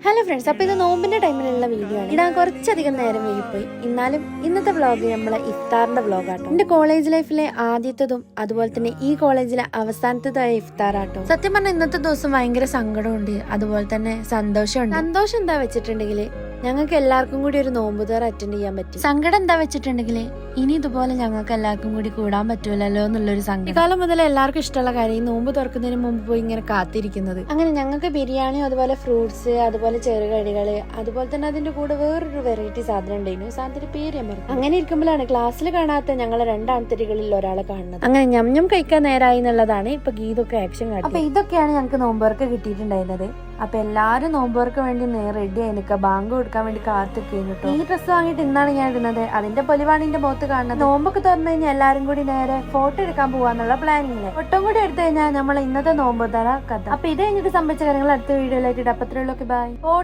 Hello friends, അപ്പോൾ ഇത് നോമ്പിന്റെ ടൈമിലുള്ള വീഡിയോ ആണ്. ഇടാൻ കുറച്ചധികം നേരം വൈകിപ്പോയി. എന്നാലും ഇന്നത്തെ വ്ളോഗ് നമ്മളെ ഇഫ്താറിന്റെ വ്ളോഗാട്ടോ. എന്റെ കോളേജ് ലൈഫിലെ ആദ്യത്തതും അതുപോലെ തന്നെ ഈ കോളേജിലെ അവസാനത്തതായ ഇഫ്താറാട്ടോ. സത്യം പറഞ്ഞാൽ ഇന്നത്തെ ദിവസം ഭയങ്കര സങ്കടമുണ്ട്, അതുപോലെ തന്നെ സന്തോഷമുണ്ട്. സന്തോഷം എന്താ വെച്ചിട്ടുണ്ടെങ്കിൽ ഞങ്ങൾക്ക് എല്ലാവർക്കും കൂടി ഒരു നോമ്പുതോറ അറ്റൻഡ് ചെയ്യാൻ പറ്റും. സങ്കടം എന്താ വെച്ചിട്ടുണ്ടെങ്കിൽ ഇനി ഇതുപോലെ ഞങ്ങൾക്ക് എല്ലാവർക്കും കൂടി കൂടാൻ പറ്റൂലല്ലോ എന്നുള്ളൊരു സങ്കടം. കാലം മുതൽ എല്ലാവർക്കും ഇഷ്ടമുള്ള കാര്യം ഈ നോമ്പ് തുറക്കുന്നതിന് മുമ്പ് പോയി ഇങ്ങനെ കാത്തിരിക്കുന്നത്. അങ്ങനെ ഞങ്ങൾക്ക് ബിരിയാണി, അതുപോലെ ഫ്രൂട്ട്സ്, അതുപോലെ ചെറുകടികള്, അതുപോലെ തന്നെ അതിന്റെ കൂടെ വേറൊരു വെറൈറ്റി സാധനം ഉണ്ടായിരുന്നു. സാധനത്തിന്റെ പേര് ഞാൻ പറഞ്ഞു. അങ്ങനെ ഇരിക്കുമ്പോഴാണ് ക്ലാസ്സിൽ കാണാത്ത ഞങ്ങളെ രണ്ടാൺതരികളിൽ ഒരാളെ കാണുന്നത്. അങ്ങനെ ഞം കഴിക്കാൻ നേരായി എന്നുള്ളതാണ് ഇപ്പൊ ഗീതൊക്കെ ആക്ഷൻ കാട്ടി. അപ്പൊ ഇതൊക്കെയാണ് ഞങ്ങൾക്ക് നോമ്പുവർക്ക് കിട്ടിയിട്ടുണ്ടായിരുന്നത്. അപ്പൊ എല്ലാരും നോമ്പുവർക്ക് വേണ്ടി റെഡി ആയി നിൽക്കുക, ബാങ്ക് കൊടുക്കാൻ വേണ്ടി കാത്തിരിക്കുന്നു കേട്ടോ. ഈ ഡ്രസ്സ് വാങ്ങിയിട്ട് ഇന്നാണ് ഞാൻ ഇടുന്നത്. അതിന്റെ പൊലിവാണിന്റെ മുഖത്ത് കാണുന്നത്. നോമ്പൊക്കെ തുറന്നു കഴിഞ്ഞാൽ എല്ലാരും കൂടി നേരെ ഫോട്ടോ എടുക്കാൻ പോവാന്നുള്ള പ്ലാനിങ്ങില്. ഫോട്ടോ കൂടി എടുത്തു കഴിഞ്ഞാൽ നമ്മൾ ഇന്നത്തെ നോമ്പ് തറ കഥ. അപ്പൊ ഇത് കഴിഞ്ഞിട്ട് സംഭവിച്ച കാര്യങ്ങൾ അടുത്ത വീഡിയോയിലായിട്ട് ഇടപ്പത്രയിലൊക്കെ ബൈ.